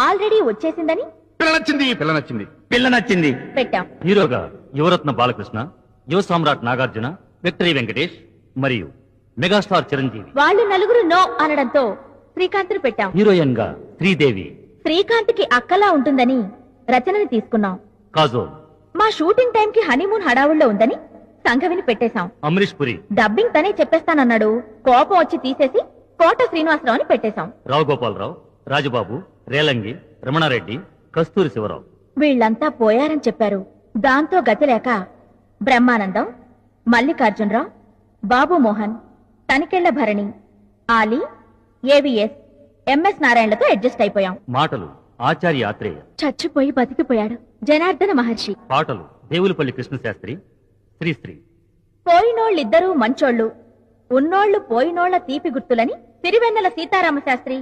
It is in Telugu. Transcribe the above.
ఆల్రెడీ వచ్చేసిందని పిల్ల నచ్చింది పెట్టాం. హీరోగా యువరత్న బాలకృష్ణ, యువ సామ్రాట్ నాగార్జున, విక్టరీ వెంకటేష్ మరియు మెగాస్టార్ చిరంజీవి. వాళ్ళు నలుగురు నో అనడంతో శ్రీకాంత్ పెట్టాం. హీరోయిన్ గా శ్రీదేవి, శ్రీకాంత్ కి అక్కలా ఉంటుందని రచనని తీసుకున్నాం. కాజోల్, మా షూటింగ్ టైం కి హనీమూన్ హడావుల్లో ఉందని సంఘవిని పెట్టేశాం. అమరీష్ పురి, డబ్బింగ్ తనే చెప్పేస్తానన్నాడు. కోపం వచ్చి తీసేసి కోట శ్రీనివాసరావుని పెట్టేశాం. రావు గోపాలరావు, రాజబాబు, రేలంగి, రమణారెడ్డి, కస్తూరి శివరావు. వీళ్లంతా పోయారని చెప్పారు. దాంతో గతి లేక బ్రహ్మానందం, మల్లికార్జునరావు, బాబు మోహన్, తనికెళ్ల భరణి, ఆలీ, ఏవిఎస్, ఎంఎస్ నారాయణలతో అడ్జస్ట్ అయిపోయాం. మాటలు ఆచార్య ఆత్రేయ, చచ్చిపోయి బతికిపోయాడు జనార్దన మహర్షి. పాటలు దేవులపల్లి కృష్ణశాస్త్రి, శ్రీశ్రీ. పోయినోళ్ళిద్దరూ మంచోళ్ళు, ఉన్నోళ్లు పోయినోళ్ల తీపి గుర్తులని సిరివెన్నెల సీతారామశాస్త్రి,